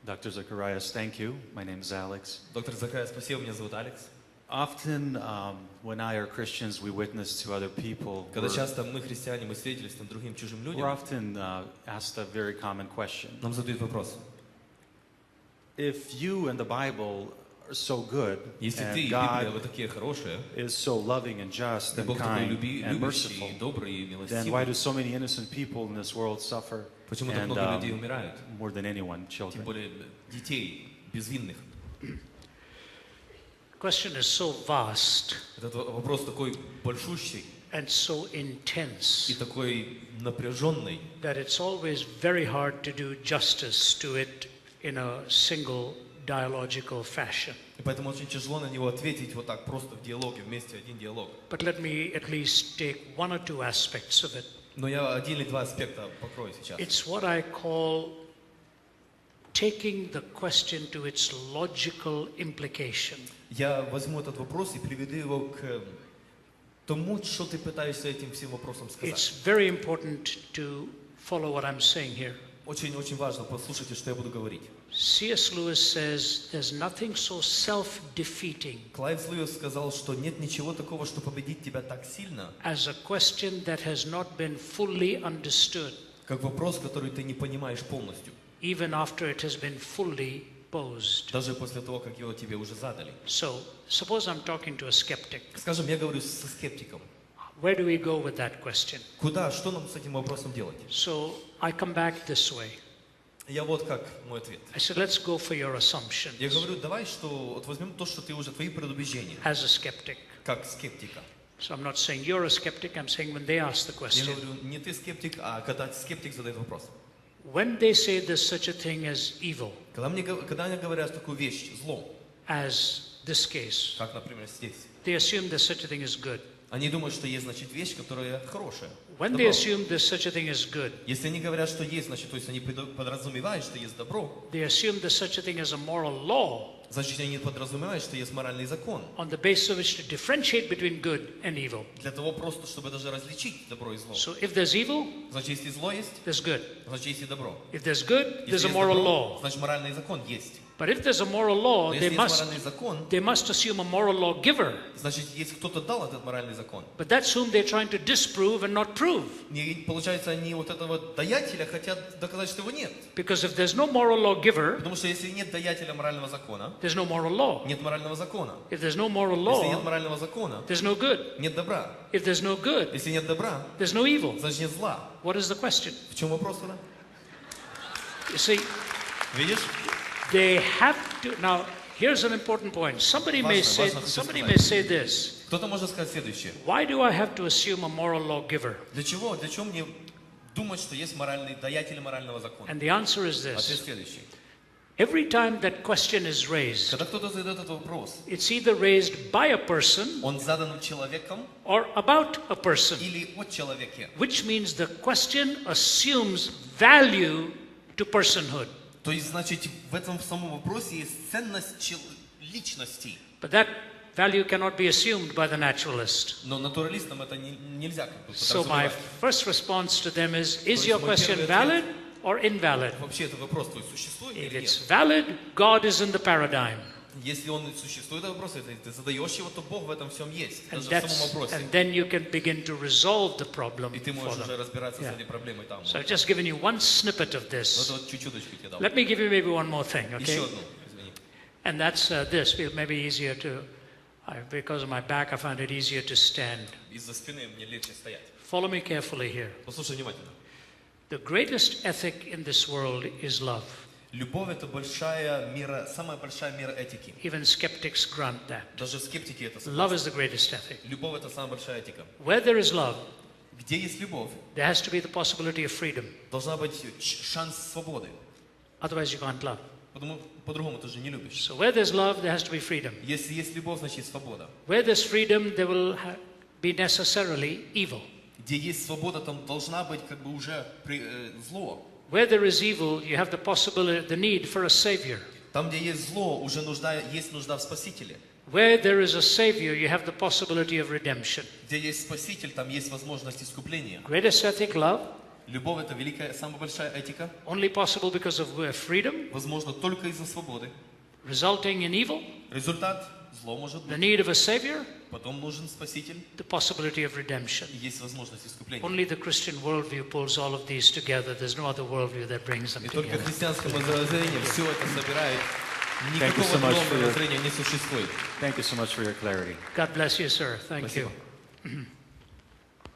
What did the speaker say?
Dr. Zacharias, thank you. My name is Alex. Доктор Захариас, спасибо, меня зовут Алекс. Often, when I or Christians, we witness to other people, Когда часто мы, христиане, мы свидетельствуем другим чужим we're людям, often asked a very common question. нам задают вопрос. If you and the Bible are so good, Если and ты и God Библия, вы такие хорошие, is so loving and just и and Бог такой kind and любящий, merciful, и добрый, и then why милостивый, do so many innocent people in this world suffer, почему так and много людей умирают? more than anyone, Тем children? более детей, безвинных. Question is so vast Этот вопрос такой большущий and so и intense такой напряженный, that it's always very hard to do justice to it in a single dialogical fashion. и поэтому очень тяжело на него ответить вот так просто в диалоге, вместе один диалог. But let me at least take one or two aspects of it. Но я один или два аспекта покрою сейчас. It's what I call taking the question to its logical implication. Я возьму этот вопрос и приведу его к тому, что ты пытаешься этим всем вопросом сказать. It's very important to follow what I'm saying here. Очень важно, послушайте, что я буду говорить. C.S. Lewis says there's nothing so self-defeating Клайв Льюис сказал, что нет ничего такого, что победит тебя так сильно, as a question that has not been fully understood, как вопрос, который ты не понимаешь полностью, even after it has been fully posed. даже после того, как его тебе уже задали. So, suppose I'm talking to a skeptic. Скажем, я говорю со скептиком. Where do we go with that question? Куда, что нам с этим вопросом делать? So, I come back this way. Я вот как мой ответ. I said, let's go for your assumptions Я говорю, давай, что вот возьмем то, что ты уже, твои предубеждения, as a skeptic. как скептика. So I'm not saying you're a skeptic, I'm saying when they ask the Я question. говорю, не ты скептик, а когда скептик задает вопрос. When they say there's such a thing as evil, Когда мне говорят такую вещь, зло, as this case, как, например, здесь, they assume there's such a thing as good. они думают, что есть, значит, вещь, которая хорошая. When добро. they assume there's such a thing as good, Если они говорят, что есть, значит, то есть они подразумевают, что есть добро, they assume there's such a thing as a moral law значит, они подразумевают, что есть моральный закон. on the basis of which to differentiate between good and evil. Для того просто, чтобы даже различить добро и зло. So if there's evil, Значит, если зло есть, there's good. значит, есть и добро. If there's good, there's Если a есть moral добро, law. значит, моральный закон есть. But if there's a moral law, Но they если есть must, моральный закон, they must assume a moral lawgiver. значит, есть кто-то дал этот моральный закон. But that's whom they're trying to disprove and not prove. И получается, они вот этого даятеля хотят доказать, что его нет. Because if there's no moral lawgiver, Потому что если нет даятеля морального закона, there's no moral law. нет морального закона. If there's no moral Если нет law, морального закона, there's no good. нет добра. If there's no good, Если нет добра, there's no evil. значит, нет зла. What is the question? В чем вопрос тогда? You see, Видишь? they have to. Now, here's an important point. Somebody may say, важно хочу somebody сказать. may say this. Кто-то может сказать следующее. Why do I have to assume a moral lawgiver? Для чего? Для чего мне думать, что есть моральный даятель морального закона? And the answer is Ответ this. следующий. Every time that question is raised, Когда кто-то задает этот вопрос, it's either raised by a person он задан человеком or about a person, или от человека. which means the question assumes value to personhood. То есть, значит, в этом самом вопросе есть ценность личности. But that value cannot be assumed by the naturalist. Но натуралистам это нельзя как бы So my подразумевать. first response to them is есть your мой question первый valid ответ. or invalid? Вообще этот вопрос твой существует If или it's нет? valid, God is in the paradigm. Если он существует, этот вопрос, если ты задаешь его, то Бог в этом всем есть, And, даже в самом вопросе. and then you can begin to resolve the problem И ты for можешь уже them. разбираться Yeah. с этой проблемой там. So I've just given you one snippet of Вот this. вот чуть-чуточку тебе дал. Let me give you maybe one more thing, Еще okay? одну, извини. And that's this. It may be easier to, because of my back, I find it easier to stand. Из-за спины мне легче стоять. Follow me carefully here. Послушай внимательно. The greatest ethic in this world is love. Любовь это самая большая мера этики. Even skeptics grant that. Даже скептики это Love согласны. is the greatest ethic. Любовь это самая большая этика. Where there is love, Где есть любовь, there has to be the possibility of freedom. должна быть шанс свободы. Otherwise, you can't love. По-другому ты же не любишь. So where there's love, there has to be freedom. Если есть любовь, значит есть свобода. Where there's freedom, there will be necessarily evil. Где есть свобода, там должна быть как бы уже зло. Where there is evil, you have the possibility, the need for a savior. Там, где есть зло, уже есть нужда в Спасителе. Where there is a savior, you have the possibility of redemption. Где есть Спаситель, там есть возможность искупления. Greatest ethic, love. Любовь — это великая, самая большая этика. Only possible because of freedom, Возможно, только из-за свободы. resulting in evil, Результат — зло может the быть. need of a savior, Потом нужен Спаситель. the possibility of redemption. И есть возможность искупления. Only the Christian worldview pulls all of these together. There's no other worldview that brings them И только together. христианское мировоззрение все это собирает. Thank you Никакого so much другого for your- мировоззрения не существует. Thank you so much for your clarity. God bless you, sir. Thank Спасибо. you.